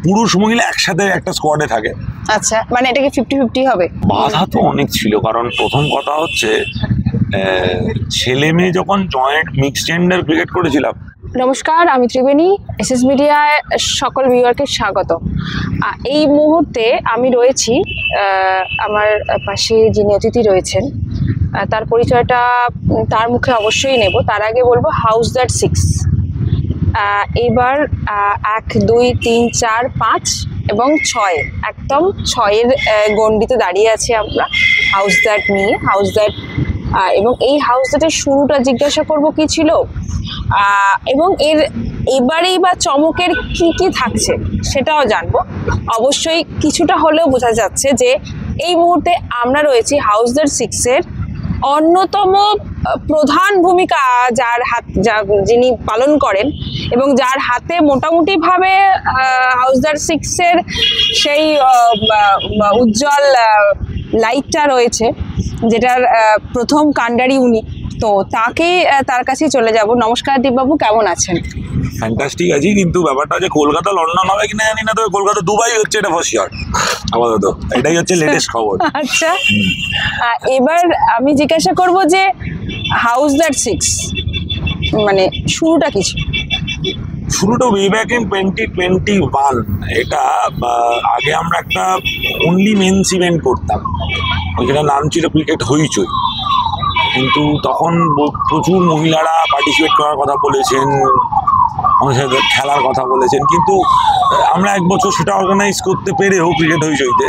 পুরুষ মহিলা একসাথে একটা স্কোয়াডে থাকে। আচ্ছা, মানে এটা কি 50-50 হবে? বাধা তো অনেক ছিল, কারণ প্রথম কথা হচ্ছে ছেলে মেয়ে যখন জয়েন্ট মিক্সড জেন্ডার ক্রিকেট করেছিলাম। নমস্কার, আমি ত্রিবেণী, এসএস মিডিয়ায় সকল ভিউয়ারকে স্বাগত। এই মুহূর্তে আমি রয়েছি, আমার পাশে যিনি অতিথি রয়েছেন তার পরিচয়টা তার মুখে অবশ্যই নেব। তার আগে বলবো হাউস দ্যাট 6 এবার 1, 2, 3, 4, 5 এবং 6 একদম 6-এর গণ্ডিতে দাঁড়িয়ে আছি আমরা হাউস দ্যাট নিয়ে। হাউস দ্যাট এবং এই হাউস দ্যাটের শুরুটা জিজ্ঞাসা করব কি ছিল এবং এবারেই বা চমকের কি কি থাকছে সেটাও জানবো। অবশ্যই কিছুটা হলেও বোঝা যাচ্ছে যে এই মুহূর্তে আমরা রয়েছি হাউস দ্যাট 6-এর অন্যতম প্রধান ভূমিকা যিনি পালন করেন এবং যার হাতে মোটামুটিভাবে হাউস দ্যাট 6-এর সেই উজ্জ্বল লাইটটা রয়েছে, যেটার প্রথম কাণ্ডারি উনি। তো তার কাছেই চলে যাব। নমস্কার দীপবাবু, কেমন আছেন? ফ্যান্টাস্টিক আছি, কিন্তু ব্যাপারটা যে কলকাতা লন্ডন হবে কিনা জানি না, তবে কলকাতা দুবাই হচ্ছে এটা ফার্স্ট ইয়ার আপাতত, এটাই হচ্ছে লেটেস্ট খবর। আচ্ছা, এবার আমি জিজ্ঞাসা করব যে হাউস দ্যাট 6 মানে শুরুটা কি ছিল? শুরুটা ওয়ে ব্যাক ইন 2021। এটা আগে আমরা একটা অনলি মেন্স ইভেন্ট করতাম, যেটা নাম ছিল ক্রিকেট হইচই। কিন্তু তখন প্রচুর মহিলারা পার্টিসিপেট করার কথা বলেছেন, আমাদের সাথে খেলার কথা বলেছেন, কিন্তু আমরা এক বছর সেটা অর্গানাইজ করতে পেরেও ক্রিকেট হইচইতে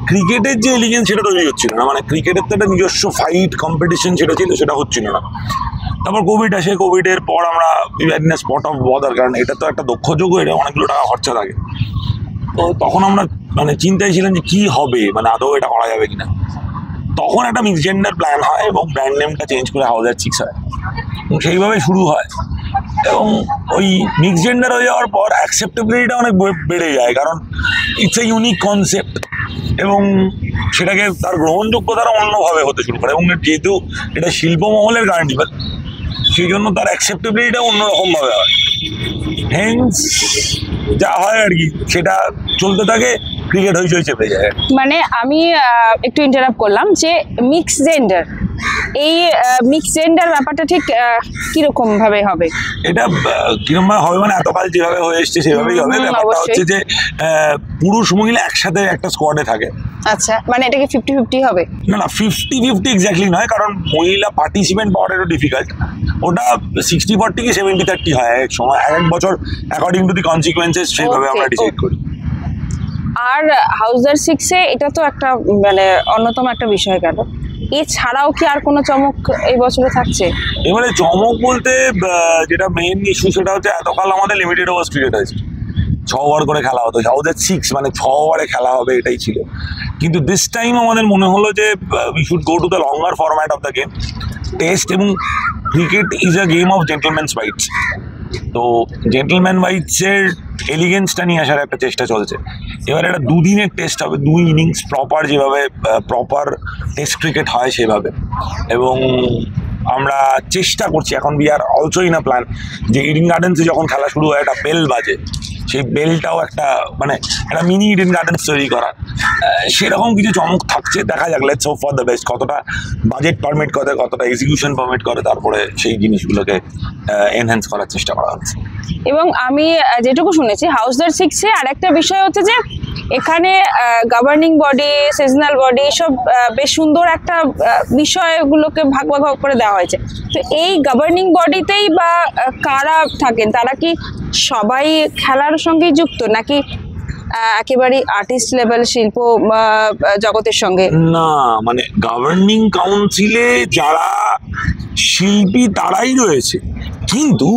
ক্রিকেটের যে এলিগেন্স সেটা তৈরি হচ্ছিল না। মানে ক্রিকেটের তো একটা নিজস্ব ফাইট কম্পিটিশন যেটা ছিল সেটা হচ্ছিল না। তারপর কোভিড আসে, কোভিডের পর আমরা বিভিন্ন স্পট অফ বদার, কারণ এটা তো একটা দক্ষ যোগ্য, এটা অনেকগুলো টাকা খরচা থাকে। তো তখন আমরা মানে চিন্তায় ছিলাম যে কী হবে, মানে আদৌ এটা করা যাবে কিনা। তখন একটা মিক্স জেন্ডার প্ল্যান হয় এবং ব্র্যান্ড নেমটা চেঞ্জ করে হাউস দ্যাট 6 হয় এবং সেইভাবে শুরু হয়। এবং ওই মিক্স জেন্ডার হয়ে যাওয়ার পর অ্যাকসেপ্টেবিলিটিটা অনেক বেড়ে যায়, কারণ ইটস এ ইউনিক কনসেপ্ট এবং সেটাকে তার গ্রহণযোগ্যতারা অন্যভাবে হতে শুরু করে। এবং যেহেতু এটা শিল্পমহলের কার্নিভাল, সেই জন্য তার অ্যাকসেপ্টেবিলিটিটা অন্যরকমভাবে হয়। হেন্স যা হয় আর কি, সেটা চলতে থাকে, ক্রিকেট হইচই চেপে যায়। মানে আমি একটু ইন্টারাপ্ট করলাম যে মিক্স জেন্ডার, এই মিক্স জেন্ডার ব্যাপারটা ঠিক কিরকম ভাবে হবে? এটা কিরকম ভাবে হবে মানে এতকাল যেভাবে হয়ে এসছে সেভাবেই হবে। ব্যাপারটা হচ্ছে যে পুরুষ মহিলা একসাথে একটা স্কোয়াডে থাকে। আচ্ছা, মানে এটা কি 50-50 হবে? না, 50-50 এক্স্যাক্টলি নয়, কারণ মহিলা পার্টিসিপেন্ট পাওয়াটা একটু ডিফিকাল্ট। ওটা 60-40 কি 70-30 হয় এক সময়, এক বছর অ্যাকর্ডিং টু দি কনসিকুয়েন্সেস, সেইভাবে আমরা ডিসাইড করি। আর হাউস দ্যাট 6-এ এটা তো একটা মানে অন্যতম একটা বিষয় গেল, এছাড়াও কি আর কোনো চমক এই বছরে থাকছে? এবারে চমক বলতে যেটা মেইন ইস্যু সেটা হচ্ছে এতকাল আমাদের লিমিটেড ওভার ক্রিকেট হয়েছে, 6 ওভার করে খেলা হতো। হাউস দ্যাট 6 মানে 6 ওভারে খেলা হবে, এটাই ছিল। কিন্তু দিস টাইম আমাদের মনে হলো যে we should go to the longer format of the game. Test এবং cricket is a game of gentlemen's bites. তো জেন্টলম্যান বাইটসের এলিগেন্সটা নিয়ে আসার একটা চেষ্টা চলছে। এবার একটা 2 দিনের টেস্ট হবে, 2 ইনিংস প্রপার, যেভাবে প্রপার টেস্ট ক্রিকেট হয় সেভাবে। এবং আমরা চেষ্টা করছি, এখন we are also in a plan যে ইডেন গার্ডেন্সে যখন খেলা শুরু হয় একটা বেল বাজে, সেই বেলটাও একটা মানে একটা মিনি ইডেন গার্ডেন্স তৈরি করা, সেরকম কিছু চমক থাকছে। দেখা যাক, let's hope for the best. কতটা বাজেট পারমিট করে, কতটা এক্সিকিউশন পারমিট করে, তারপরে সেই জিনিসগুলোকে এনহ্যান্স করার চেষ্টা করা হচ্ছে। এবং আমি যেটুকু শুনেছি হাউস দ্যাট 6-এ আর একটা বিষয় হচ্ছে যে এখানে গভর্নিং বডি, সিজনাল বডি সব বেশ সুন্দর একটা বিষয়গুলোকে ভাগ ভাগ করে দেওয়া হয়েছে। তো এই গভর্নিং বডিতেই বা কারা থাকেন, তারা কি সবাই খেলার সঙ্গে যুক্ত নাকি একেবারে আর্টিস্ট লেভেল শিল্প জগতের সঙ্গে? না, মানে গভর্নিং কাউন্সিলে যারা শিল্পী তারাই রয়েছে, কিন্তু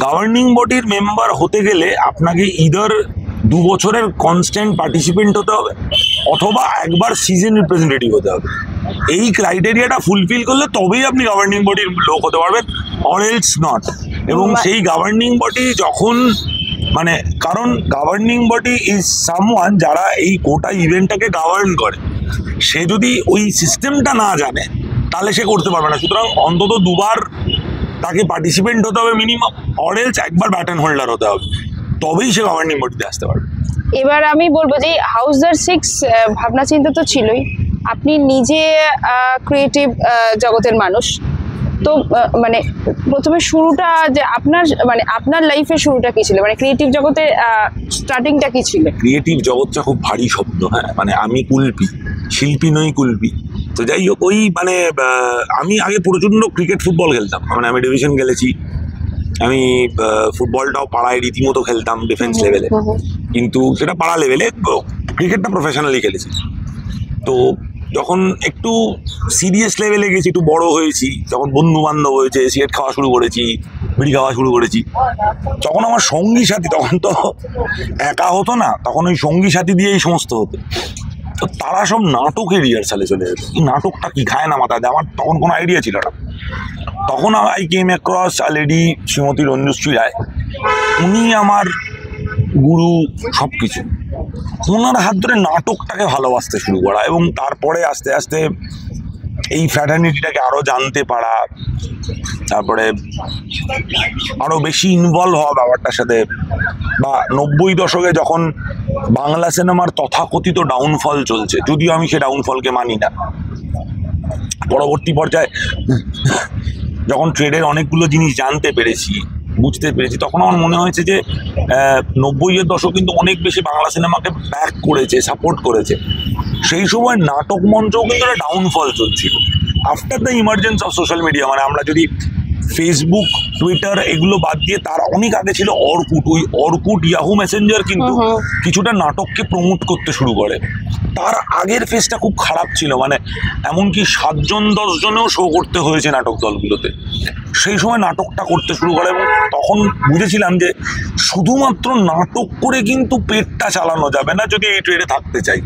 গভর্নিং বডির মেম্বার হতে গেলে আপনাকে ইদার 2 বছরের কনস্ট্যান্ট পার্টিসিপেন্ট হতে হবে অথবা একবার সিজন রিপ্রেজেন্টেটিভ হতে হবে। এই ক্রাইটেরিয়াটা ফুলফিল করলে তবেই আপনি গভর্নিং বডির লোক হতে পারবেন, অর এলস নট। এবং সেই গভর্নিং বডি যখন মানে, কারণ গভর্নিং বডি ইজ সামওয়ান যারা এই গোটা ইভেন্টটাকে গভর্ন করে, সে যদি ওই সিস্টেমটা না জানে তাহলে সে করতে পারবে না। সুতরাং অন্তত 2বার তাকে পার্টিসিপেন্ট হতে হবে মিনিমাম, অর এলস একবার ব্যাটন হোল্ডার হতে হবে। তবেই সে গভর্নিং বডিতে আসতে পারবে। এবার আমি বলবো যে হাউজার 6 ভাবনা চিন্তা তো ছিলই, আপনি নিজে ক্রিয়েটিভ জগতের মানুষ, তো মানে প্রথমে শুরুটা যে আপনার লাইফের শুরুটা কি ছিল, মানে ক্রিয়েটিভ জগতে স্টার্টিংটা কি ছিল? ক্রিয়েটিভ জগৎটা খুব ভারী শব্দ, হ্যাঁ, মানে আমি কুলপি, শিল্পী নই কুলপি। তো যাই হোক, ওই মানে আমি আগে প্রচণ্ড ক্রিকেট ফুটবল খেলতাম, মানে আমি ডিভিশন খেলেছি, আমি ফুটবলটাও পাড়ায় রীতিমতো খেলতাম ডিফেন্স লেভেলে, কিন্তু সেটা পাড়া লেভেলে, ক্রিকেটটা প্রফেশনালি খেলেছি। তো যখন একটু সিরিয়াস লেভেলে গেছি, একটু বড় হয়েছি, যখন বন্ধু বান্ধব হয়েছে, সিগারেট খাওয়া শুরু করেছি, বিড়ি খাওয়া শুরু করেছি, তখন আমার সঙ্গী সাথী, তখন তো একা হতো না, তখন ওই সঙ্গী সাথী দিয়েই সমস্ত হতো। তো তারা সব নাটকের রিহার্সালে চলে যেত। এই নাটকটা কি খায় না মাথায়, আমার তখন কোনো আইডিয়া ছিল না। তখন I came across a lady, Shrimati Ranjushree Roy. উনি আমার গুরু, সব কিছু। ওনার হাত ধরে নাটকটাকে ভালোবাসতে শুরু করা, এবং তারপরে আস্তে আস্তে এই ফ্র্যাটার্নিটিটাকে আরও জানতে পারা, তারপরে আরও বেশি ইনভলভ হওয়া ব্যাপারটার সাথে। বা 90 দশকে যখন বাংলা সিনেমার তথাকথিত ডাউনফল চলছে, যদিও আমি সে ডাউনফলকে মানি না, পরবর্তী পর্যায়ে যখন ট্রেডের অনেকগুলো জিনিস জানতে পেরেছি, বুঝতে পেরেছি, তখন আমার মনে হয়েছে যে 90-এর দশক কিন্তু অনেক বেশি বাংলা সিনেমাকে ব্যাক করেছে, সাপোর্ট করেছে। সেই সময় নাটক মঞ্চও কিন্তু একটা ডাউনফল চলছিল after the emergence of social media. মানে আমরা যদি ফেসবুক, টুইটার এগুলো বাদ দিয়ে তার অনেক আগে ছিল অর্কুট। ওই অর্কুট, ইয়াহু মেসেঞ্জার কিন্তু কিছুটা নাটককে প্রমোট করতে শুরু করে। তার আগের ফেসটা খুব খারাপ ছিল, মানে এমনকি 7 জন 10 জনেও শো করতে হয়েছে নাটক দলগুলোতে। সেই সময় নাটকটা করতে শুরু করে, এবং তখন বুঝেছিলাম যে শুধুমাত্র নাটক করে কিন্তু পেটটা চালানো যাবে না যদি এই ট্রেডে থাকতে চাই।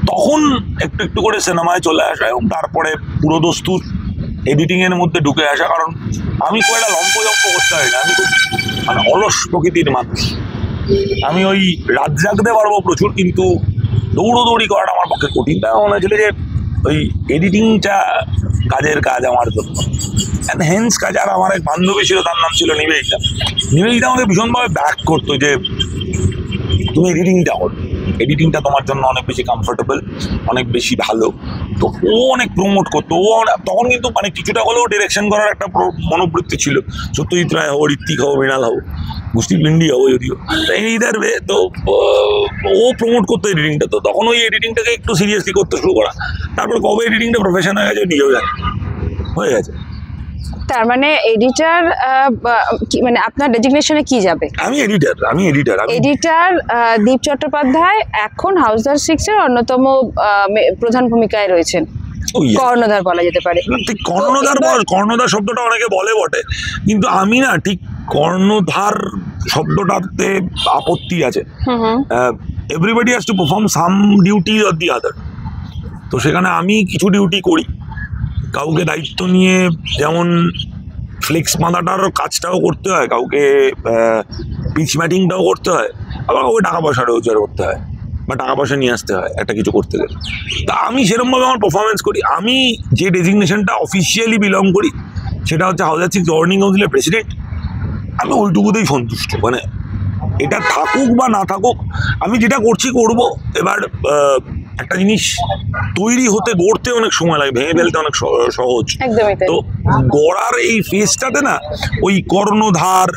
তখন একটু একটু করে সিনেমায় চলে আসা, এবং তারপরে পুরোদস্তুর এডিটিংয়ের মধ্যে ঢুকে আসা। কারণ আমি খুব একটা লম্পজম্প করতে হয় না, আমি খুব মানে অলস প্রকৃতির মানুষ। আমি ওই রাত জাগতে পারবো প্রচুর, কিন্তু দৌড়োদৌড়ি করাটা আমার পক্ষে কঠিন। তাই মনে হয়েছিল যে ওই এডিটিংটা কাজের কাজ আমার জন্য। অ্যান্ড হেন্স কাজ। আর আমার এক বান্ধবী ছিল, তার নাম ছিল নিবেদিতা। নিবেদিতা আমাকে ভীষণভাবে ব্যাক করতো যে তুমি এডিটিংটা করো, এডিটিংটা তোমার জন্য অনেক বেশি কমফোর্টেবল, অনেক বেশি ভালো। তো ও অনেক প্রমোট করতো। ও তখন কিন্তু মানে কিছুটা হলেও ডিরেকশন করার একটা মনোবৃত্তি ছিল। সত্যজিৎ রায় হবো, ঋত্বিক হবো, মৃণাল হবো, মুষ্টি পিন্ডি হবো যদিও, এইদার ওয়ে। তো ও প্রমোট করতো এডিটিংটা। তো তখন ওই এডিটিংটাকে একটু সিরিয়াসলি করতে শুরু করা। তারপর কবে এডিটিংটা প্রফেশন হয়ে গেছে নিজেও জানি, হয়ে গেছে। তার মানে এডিটার, মানে আপনার ডেজিগনেশনে কি যাবে? আমি এডিটার। এডিটার দীপ চট্টোপাধ্যায় এখন হাউজার 6 এর অন্যতম প্রধান ভূমিকায় রয়েছেন, কর্ণধার বলা যেতে পারে। ঠিক কর্ণধার শব্দটা অনেকে বলে বটে, কিন্তু আমি না ঠিক কর্ণধার শব্দটাতে আপত্তি আছে। Everybody has to perform some duty or the other. তো সেখানে আমি কিছু ডিউটি করি, কাউকে দায়িত্ব নিয়ে যেমন ফ্লেক্স বাঁধাটার কাজটাও করতে হয়, কাউকে পিচ ম্যাটিংটাও করতে হয়, আবার কাউকে টাকা পয়সা রোজগার করতে হয় বা টাকা পয়সা নিয়ে আসতে হয় একটা কিছু করতে গেলে। তা আমি সেরকমভাবে আমার পারফরমেন্স করি। আমি যে ডেজিগনেশনটা অফিসিয়ালি বিলং করি সেটা হচ্ছে হাউজার 6 গভর্নিং কাউন্সিলের প্রেসিডেন্ট। আমি ওইটুকুতেই সন্তুষ্ট। মানে এটা থাকুক বা না থাকুক, আমি যেটা করছি করব। এবার একটা জিনিস তৈরি হতে গড়তে অনেক সময় লাগে, ভেঙে ফেলতে অনেক সহজ। তো গড়ার এই ফেজটাতে না ওই কর্ণধার,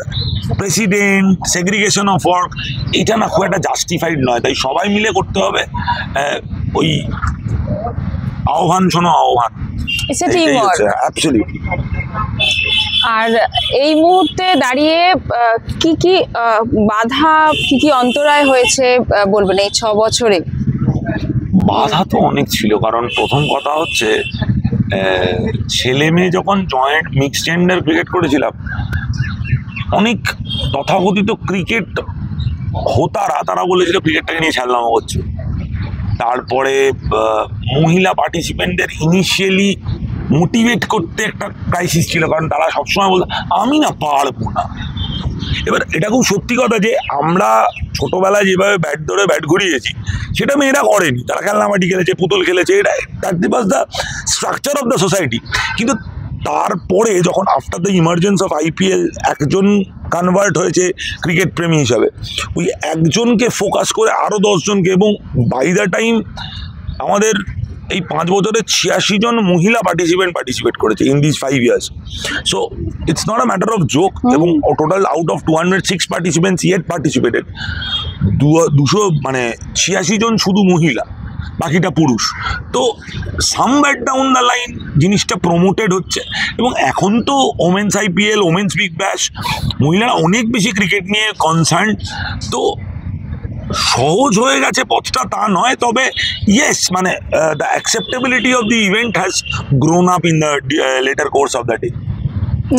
প্রেসিডেন্ট, সেগ্রিগেশন অফ ওয়ার্ক, এটা না খুব একটা জাস্টিফাইড নয়। তাই সবাই মিলে করতে হবে। ওই আহ্বান শোনো আহ্বান, অ্যাবসলিউটলি। আর এই মুহূর্তে দাঁড়িয়ে কি কি বাধা, কি কি অন্তরায় হয়েছে বলবেন এই 6 বছরে? বাধা তো অনেক ছিল। কারণ প্রথম কথা হচ্ছে, ছেলে মেয়ে যখন জয়েন্ট মিক্সড জেন্ডার ক্রিকেট করেছিলাম, অনেক তথাকথিত ক্রিকেট হোতারা তারা বলেছিল ক্রিকেটটাকে নিয়ে ছাড়লাম করছে। তারপরে মহিলা পার্টিসিপেন্টদের ইনিশিয়ালি মোটিভেট করতে একটা ক্রাইসিস ছিল, কারণ তারা সবসময় বলতো আমি না পারবো না। এবার এটা খুব সত্যি কথা যে আমরা ছোটবেলায় যেভাবে ব্যাট ধরে ব্যাট ঘুরিয়েছি সেটা মেয়েরা করেনি। তারা খেলনামাটি খেলেছে, পুতুল খেলেছে, এটা that was the structure of the society. কিন্তু তারপরে যখন after the emergence of IPL একজন কনভার্ট হয়েছে ক্রিকেট প্রেমী হিসাবে, ওই একজনকে ফোকাস করে আরও 10 জনকে, এবং বাই দ্য টাইম আমাদের এই 5 বছরে 86 জন মহিলা পার্টিসিপেট করেছে in this 5 years. So it's not a matter of joke. এবং total out of 206 participants yet participated 286 জন শুধু মহিলা, বাকিটা পুরুষ। তো সামওয়্যার ডাউন দ্য লাইন জিনিসটা প্রমোটেড হচ্ছে, এবং এখন তো women's IPL, women's Big Bash, মহিলারা অনেক বেশি ক্রিকেট নিয়ে কনসার্ন। তো সহজ হয়ে গেছে পথটা তা নয়, তবে ইয়েস মানে the acceptability of the event has grown up in the letter course of the day.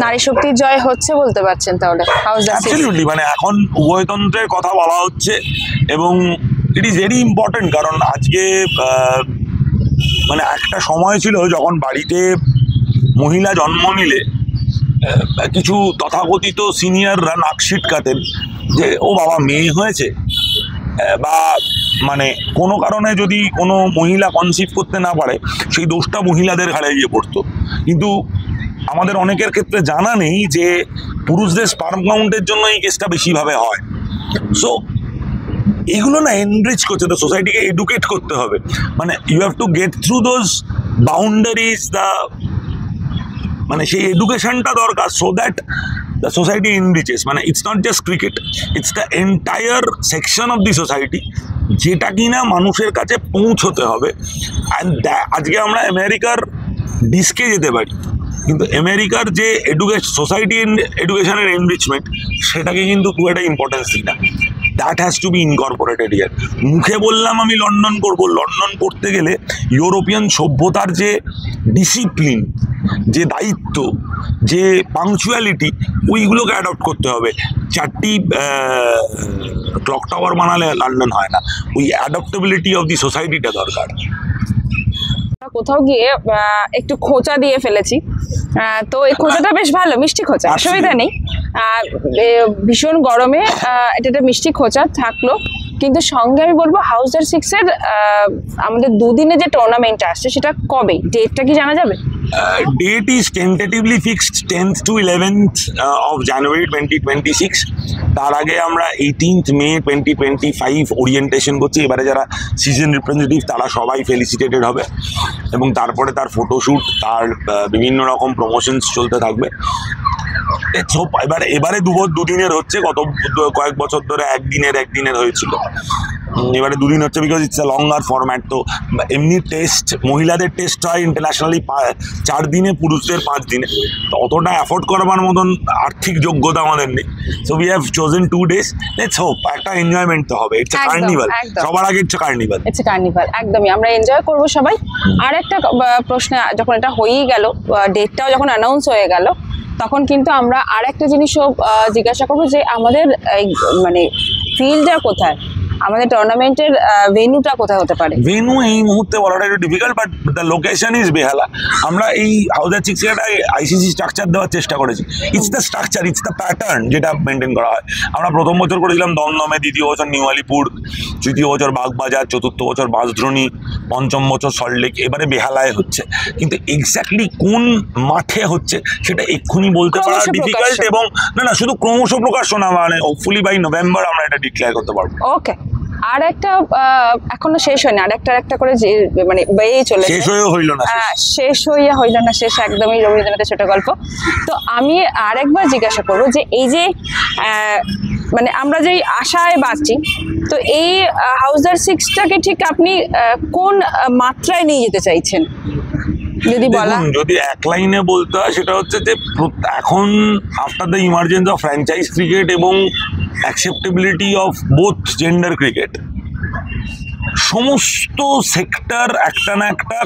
নারী শক্তির জয় হচ্ছে বলতে পারছেন তাহলে? অ্যাবসলিউটলি, মানে এখন উভয়তন্ত্রের কথা বলা হচ্ছে, এবং ইট ইজ ভেরি ইম্পর্টেন্ট। কারণ আজকে মানে একটা সময় ছিল যখন বাড়িতে মহিলা জন্ম নিলে কিছু তথাকথিত সিনিয়ররা নাক ছিটকাতেন যে ও বাবা মেয়ে হয়েছে, বা মানে কোনো কারণে যদি কোনো মহিলা কনসিভ করতে না পারে সেই দোষটা মহিলাদের ঘাড়ে গিয়ে পড়তো। কিন্তু আমাদের অনেকের ক্ষেত্রে জানা নেই যে পুরুষদের স্পার্ম কাউন্টের জন্য এই কেসটা বেশিভাবে হয়। সো এগুলো না এনরিচ করছে, তো সোসাইটিকে এডুকেট করতে হবে। মানে you have to get through those boundaries, মানে সেই এডুকেশনটা দরকার, so that the society enriches. মানে it's not just cricket, it's the entire section of the society, যেটা কিনা মানুষের কাছে পৌঁছতে হবে। অ্যান্ড আজকে আমরা আমেরিকার ডিস্কে যেতে পারি, কিন্তু আমেরিকার যে সোসাইটি এডুকেশনের এনরিচমেন্ট, সেটাকে কিন্তু খুব একটা ইম্পর্টেন্স দিই না। That has to be incorporated ইয়ার। মুখে বললাম আমি লন্ডন করব, লন্ডন করতে গেলে ইউরোপিয়ান সভ্যতার যে ডিসিপ্লিন, যে দায়িত্ব, যে পাংচুয়ালিটি, ওইগুলোকে অ্যাডপ্ট করতে হবে। 4টি ক্লক টাওয়ার বানালে লন্ডন হয় না, ওই অ্যাডপ্টেবিলিটি অফ দি সোসাইটিটা দরকার। কোথাও গিয়ে একটু খোঁচা দিয়ে ফেলেছি, তো এই খোঁচাটা বেশ ভালো, মিষ্টি খোঁচা, অসুবিধা নেই। ভীষণ গরমে এটা একটা মিষ্টি খোঁচা থাকলো, কিন্তু সঙ্গে আমি বলবো হাউজার 6-এর আমাদের 2 দিনে যে টুর্নামেন্টটা আসছে সেটা কবে, ডেটটা কি জানা যাবে? Date is tentatively fixed 10th to 11th of January 2026. তার আগে আমরা 18th May 2025 ওরিয়েন্টেশন করছি। এবারে যারা সিজন রিপ্রেজেন্টেটিভ তারা সবাই ফেলিসিটেটেড হবে, এবং তারপরে তার ফটোশ্যুট, তার বিভিন্ন রকম প্রমোশনস চলতে থাকবে। এবারে 2 দিনের হচ্ছে, গত কয়েক বছর ধরে একদিনের হয়েছিল, এবারে 2 দিন হচ্ছে, because it's a longer format. তো এমনি টেস্ট, মহিলাদের টেস্ট হয় ইন্টারন্যাশনালি 4 দিনে, পুরুষদের 5 দিনে। তো অতটা অ্যাফোর্ড করবার মতন আর্থিক যোগ্যতা আমাদের নেই। So we have chosen 2 days. Let's hope একটা এনজয়মেন্ট তো হবে। ইটস এ কার্নিভাল, সবার আগে it's a carnival. It's a carnival, একদমই আমরা এনজয় করব সবাই। আর একটা প্রশ্ন, যখন এটা হয়েই গেল, ডেটটাও যখন অ্যানাউন্স হয়ে গেল, তখন কিন্তু আমরা আর একটা জিনিসও জিজ্ঞাসা করবো যে আমাদের মানে ফিল্ডটা কোথায়, আমাদের টুর্নামেন্টের ভেন্যুটা কোথায় হতে পারে? ভেন্যু এই মুহূর্তে বলাটা একটু difficult, but the location is Behala. আমরা এই হাউজার 6 একটা ICC স্ট্রাকচার দেওয়ার চেষ্টা করেছি। It's the structure, it's the pattern যেটা মেনটেন করা হয়। আমরা প্রথম বছর করেছিলাম দমদমে, দ্বিতীয় বছর নিউ আলিপুর, তৃতীয় বছর বাগবাজার, চতুর্থ বছর বাঁশদ্রোণী, পঞ্চম বছর সল্টলেক, এবারে বেহালায় হচ্ছে। কিন্তু এক্স্যাক্টলি কোন মাঠে হচ্ছে সেটা এক্ষুনি বলতে পারা ডিফিকাল্ট, এবং না শুধু ক্রমশ প্রকাশ্য না, মানে হোপফুলি বাই নভেম্বর আমরা এটা ডিক্লেয়ার করতে পারবো। ওকে, আর একটা এখনো শেষ হয়নি, আর একটা করে যে মানে বেরিয়ে চলে, শেষ হয়ে হইল না, শেষ একদমই রবীন্দ্রনাথের ছোট গল্প। তো আমি আরেকবার জিজ্ঞাসা করবো যে এই যে মানে আমরা যেই আশায় বাঁচছি, তো এই হাউজার 6টাকে ঠিক আপনি কোন মাত্রায় নিয়ে যেতে চাইছেন যদি বলা? যদি এক লাইনে বলতে হয় সেটা হচ্ছে যে এখন after the emergence of franchise cricket এবং acceptability of both gender cricket, সমস্ত সেক্টর একটা না একটা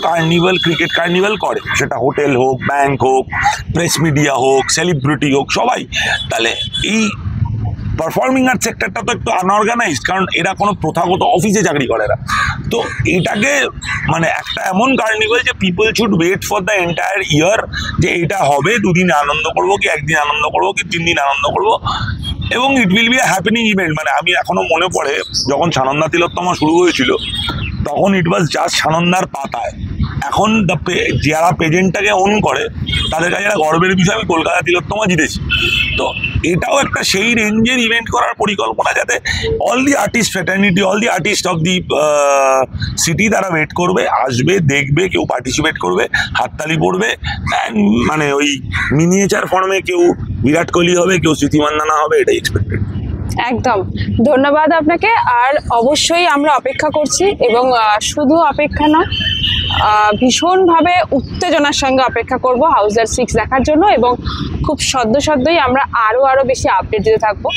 ক্রিকেট কার্নিভাল করে, সেটা হোটেল হোক, ব্যাংক হোক, প্রেস মিডিয়া হোক, সেলিব্রিটি হোক, সবাই। তাহলে এই পারফর্মিং আর্ট সেক্টরটা তো একটু আনঅর্গানাইজড, কারণ এরা কোনো প্রথাগত অফিসে চাকরি করে না। তো এটাকে মানে একটা এমন কার্নিভাল যে people should wait for the entire year, যে এটা হবে, 2 দিন আনন্দ করবো, কি 1 দিন আনন্দ করবো, কি 3 দিন আনন্দ করবো, এবং it will be a happening event. মানে আমি এখনো মনে পড়ে যখন সানন্দা তিলোত্তমা শুরু হয়েছিল, তখন ইট ওয়াজ জাস্ট সানন্দার পাতায়, এখন যারা পেজেন্টটাকে ওন করে তাদের কাছে একটা গর্বের বিষয়, আমি কলকাতা তিলোত্তমা জিতেছি। তো এটাও একটা সেই রেঞ্জের ইভেন্ট করার পরিকল্পনা, যাতে all the artist fraternity, all the artist of the city তারা ওয়েট করবে, আসবে, দেখবে, কেউ পার্টিসিপেট করবে, হাততালি পড়বে, মানে ওই মিনিয়েচার ফর্মে কেউ বিরাট কোহলি হবে, কেউ স্মৃতি মান্দানা হবে, এটাই এক্সপেক্টেড। একদম ধন্যবাদ আপনাকে। আর অবশ্যই আমরা অপেক্ষা করছি, এবং শুধু অপেক্ষা না, ভীষণভাবে উত্তেজনার সঙ্গে অপেক্ষা করব হাউজার 6 দেখার জন্য, এবং খুব সদ্যই আমরা আরও বেশি আপডেট দিতে থাকবো।